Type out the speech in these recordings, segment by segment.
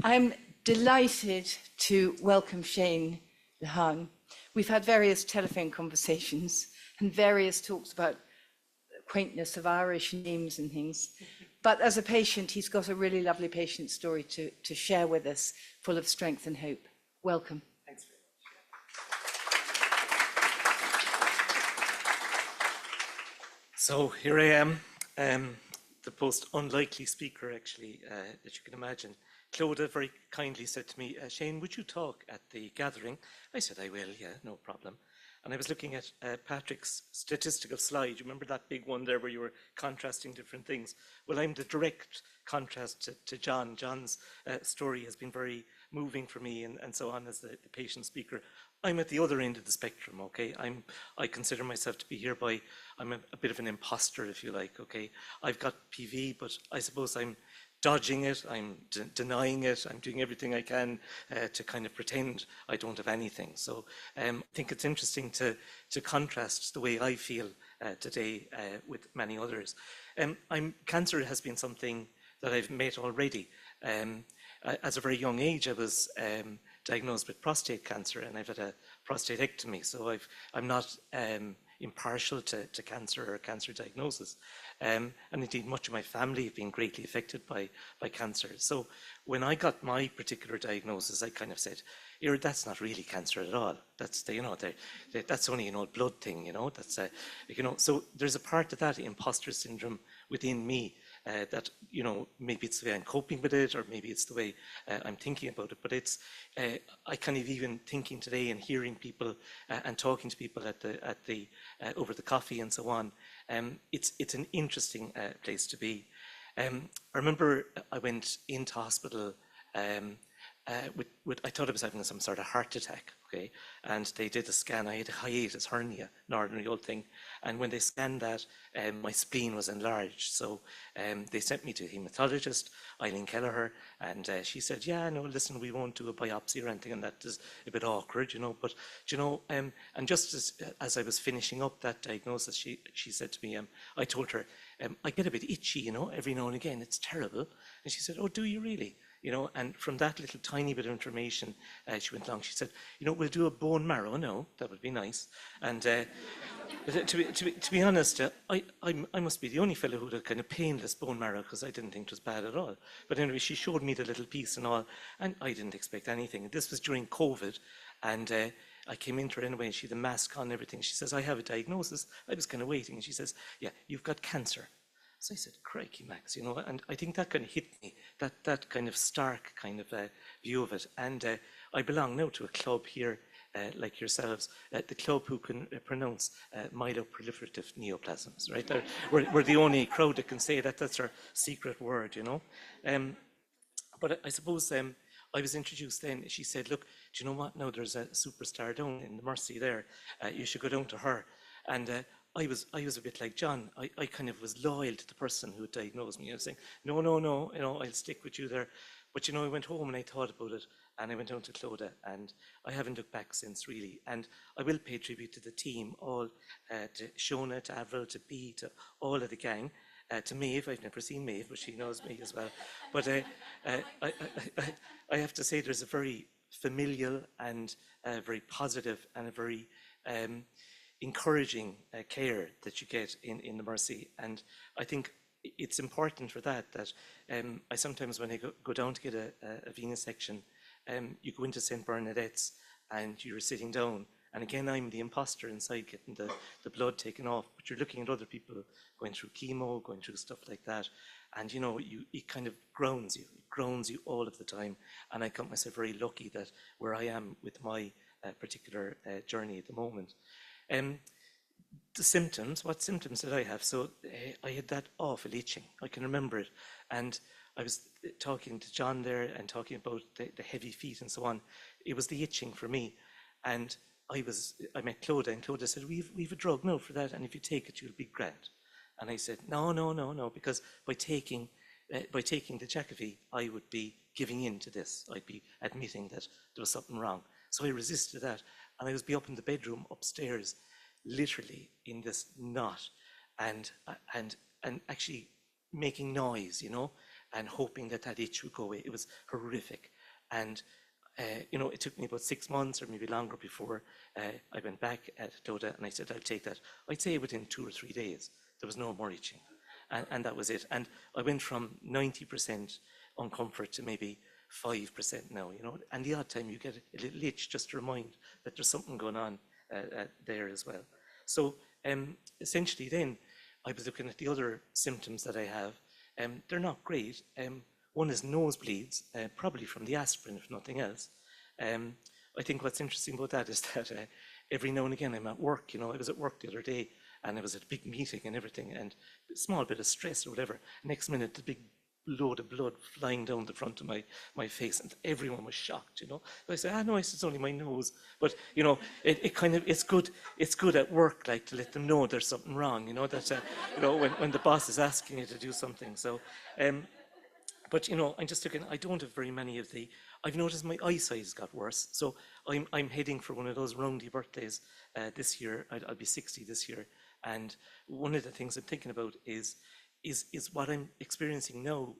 I'm delighted to welcome Shane Lehane. We've had various telephone conversations and various talks about the quaintness of Irish names and things. But as a patient, he's got a really lovely patient story to share with us, full of strength and hope. Welcome. Thanks very much. So here I am, the most unlikely speaker, actually, that you can imagine. Clodagh very kindly said to me, Shane, would you talk at the gathering? I said, I will, yeah, no problem. And I was looking at Patrick's statistical slide. You remember that big one there where you were contrasting different things? Well, I'm the direct contrast to John. John's story has been very moving for me and so on as the patient speaker. I'm at the other end of the spectrum, okay? I consider myself to be hereby, I'm a bit of an imposter, if you like, okay? I've got PV, but I suppose I'm dodging it, I'm denying it, I'm doing everything I can to kind of pretend I don't have anything. So I think it's interesting to contrast the way I feel today with many others. Cancer has been something that I've met already. As a very young age, I was diagnosed with prostate cancer, and I've had a prostatectomy, so I'm not impartial to cancer or cancer diagnosis. And indeed, much of my family have been greatly affected by cancer. So when I got my particular diagnosis, I kind of said, that's not really cancer at all. That's that's only an old blood thing, That's So there's a part of that imposter syndrome within me that maybe it's the way I'm coping with it, or maybe it's the way I'm thinking about it. But it's I kind of even thinking today and hearing people and talking to people at the over the coffee and so on. It's an interesting place to be. I remember I went into hospital I thought I was having some sort of heart attack, okay? And they did a scan. I had a hiatus hernia, an ordinary old thing. And when they scanned that, my spleen was enlarged. So they sent me to a hematologist, Eileen Kelleher, and she said, yeah, no, listen, we won't do a biopsy or anything, and that is a bit awkward, But, and just as I was finishing up that diagnosis, she said to me, I told her, I get a bit itchy, every now and again. It's terrible. And she said, oh, do you really? And from that little tiny bit of information, she went along. She said, we'll do a bone marrow. No, that would be nice. And to be honest, I must be the only fellow who had a kind of painless bone marrow, because I didn't think it was bad at all. But anyway, she showed me the little piece and all, and I didn't expect anything. This was during COVID, and I came into her anyway, and she had a mask on and everything. She says, I have a diagnosis. I was kind of waiting, and she says, yeah, you've got cancer. So I said, crikey, Max, and I think that kind of hit me, that kind of stark kind of view of it. And I belong now to a club here, like yourselves, the club who can pronounce myeloproliferative neoplasms, right? We're the only crowd that can say that. That's our secret word, But I suppose I was introduced then. She said, look, do you know what? Now there's a superstar down in the Mercy there. You should go down to her. And I was a bit like John. I kind of was loyal to the person who diagnosed me. I was saying, no, I'll stick with you there. But I went home and I thought about it, and I went down to Clodagh, and I haven't looked back since, really. And I will pay tribute to the team, all to Shona, to Avril, to Bea, to all of the gang, to Maeve. I've never seen Maeve, but she knows me as well. But I have to say there's a very familial and very positive and a very encouraging care that you get in the Mercy. And I think it's important for that I sometimes, when I go down to get a venous section, you go into St. Bernadette's and you're sitting down, and again, I'm the imposter inside getting the blood taken off, but you're looking at other people going through chemo, going through stuff like that, and it kind of grounds you all of the time. And I count myself very lucky that where I am with my particular journey at the moment. The symptoms, what symptoms did I have? So I had that awful itching. I can remember it. And I was talking to John there and talking about the heavy feet and so on. It was the itching for me. And I met Clodagh, and Clodagh said, we've a drug now for that, and if you take it, you'll be grand. And I said, no, because by taking the Jacobee, I would be giving in to this. I'd be admitting that there was something wrong. So I resisted that. And I was up in the bedroom upstairs, literally in this knot, and actually making noise, and hoping that itch would go away. It was horrific. And it took me about 6 months or maybe longer before I went back at Clodagh and I said, I'll take that. I'd say within 2 or 3 days, there was no more itching. And that was it. And I went from 90% uncomfort to maybe 5% now, and the odd time you get a little itch just to remind that there's something going on there as well. So essentially then, I was looking at the other symptoms that I have. They're not great. One is nosebleeds, probably from the aspirin, if nothing else. I think what's interesting about that is that every now and again I'm at work. I was at work the other day and I was at a big meeting and everything, and a small bit of stress or whatever. Next minute, the big load of blood flying down the front of my face, and everyone was shocked. I said, no, it's only my nose. But it's good at work, like, to let them know there's something wrong. That when the boss is asking you to do something. So. But I'm just looking. I don't have very many of the. I've noticed my eyesight has got worse. So I'm heading for one of those roundy birthdays this year. I'll be 60 this year, and one of the things I'm thinking about is what I'm experiencing now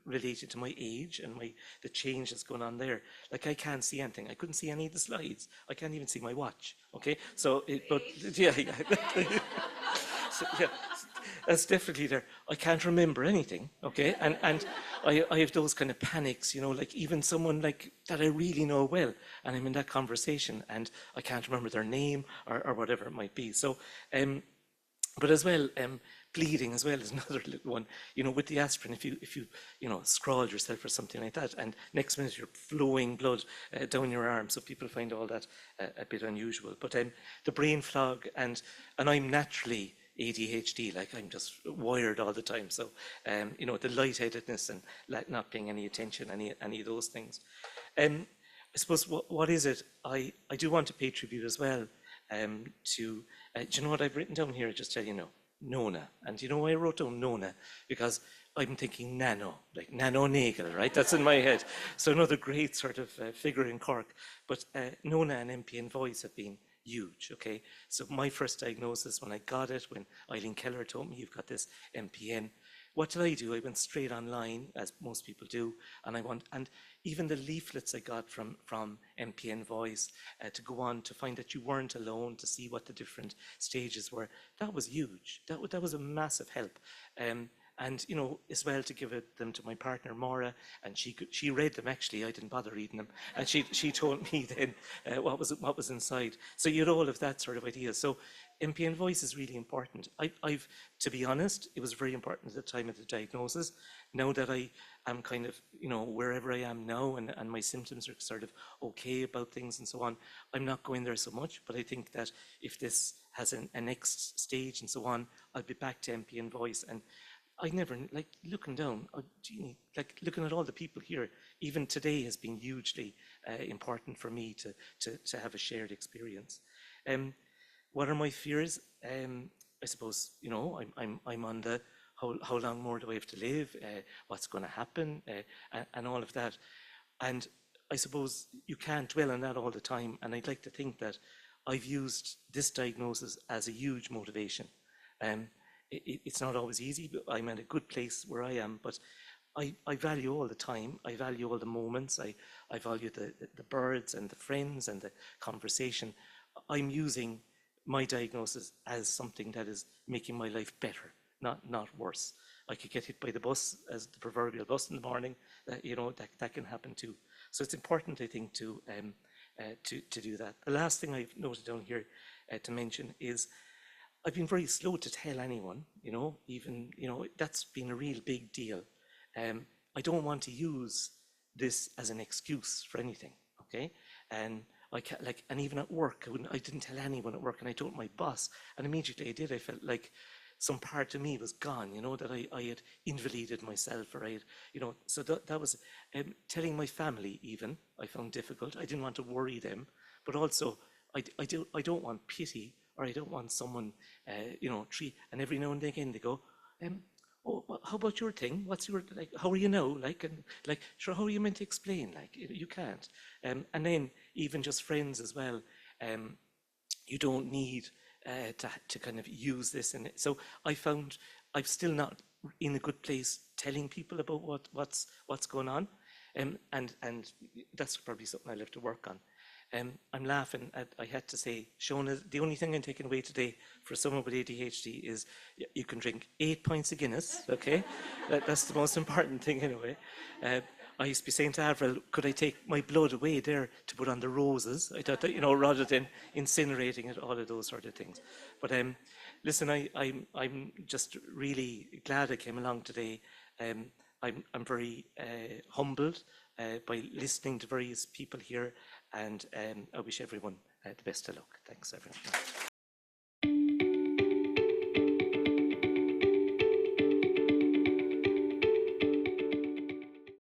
related to my age and the change that's going on there. Like, I can't see anything. I couldn't see any of the slides. I can't even see my watch. Okay, so yeah. So, yeah. That's definitely there. I can't remember anything, okay? And I have those kind of panics, like even someone like that I really know well, and I'm in that conversation and I can't remember their name or whatever it might be. So, but as well, bleeding as well is another little one. With the aspirin, if you scald yourself or something like that, and next minute you're flowing blood down your arm, so people find all that a bit unusual. But the brain fog, and I'm naturally ADHD, like I'm just wired all the time. So, the lightheadedness and not paying any attention, any of those things. I suppose what is it? I do want to pay tribute as well to, do you know what I've written down here? Just tell you now, Nona. And you know why I wrote down Nona? Because I'm thinking nano, like Nano Nagel, right? That's in my head. So another great sort of figure in Cork. But Nona and MPN Voice have been huge, okay? So my first diagnosis, when I got it, when Eileen Keller told me, you've got this MPN, what did I do? I went straight online, as most people do, and even the leaflets I got from MPN Voice to go on to find that you weren't alone, to see what the different stages were, that was huge. That was a massive help. And as well, to give them to my partner Maura, and she read them. Actually, I didn't bother reading them, and she told me then what was inside. So you had all of that sort of idea. So MPN Voice is really important. I've, to be honest, it was very important at the time of the diagnosis. Now that I am kind of wherever I am now, and my symptoms are sort of okay about things and so on, I'm not going there so much. But I think that if this has a next stage and so on, I'll be back to MPN Voice. And I never, like, looking down, like looking at all the people here, even today has been hugely important for me to have a shared experience. What are my fears? I suppose, I'm on the how long more do I have to live? What's going to happen? And all of that. And I suppose you can't dwell on that all the time. And I'd like to think that I've used this diagnosis as a huge motivation. It's not always easy, but I'm at a good place where I am. But I value all the time. I value all the moments. I value the birds and the friends and the conversation. I'm using my diagnosis as something that is making my life better, not worse. I could get hit by the bus, as the proverbial bus in the morning. That can happen too. So it's important, I think, to do that. The last thing I've noted down here to mention is, I've been very slow to tell anyone, even, that's been a real big deal. I don't want to use this as an excuse for anything, okay? And I can't, and even at work, I didn't tell anyone at work, and I told my boss, and immediately I did. I felt like some part of me was gone, that I had invalided myself, or I had, so that was, telling my family even, I found difficult. I didn't want to worry them, but also I don't want pity, or I don't want someone, and every now and again they go, oh, how about your thing? What's your, how are you now? Sure, how are you meant to explain? You can't. And then even just friends as well, you don't need to kind of use this. And so I found I'm still not in a good place telling people about what's going on. And that's probably something I'll have to work on. I'm laughing at, I had to say, Shona, the only thing I'm taking away today for someone with ADHD is you can drink 8 pints of Guinness, okay? That's the most important thing anyway. I used to be saying to Avril, could I take my blood away there to put on the roses? I thought that, rather than incinerating it, all of those sort of things. But listen, I'm just really glad I came along today. I'm very humbled by listening to various people here, and I wish everyone the best of luck. Thanks, everyone.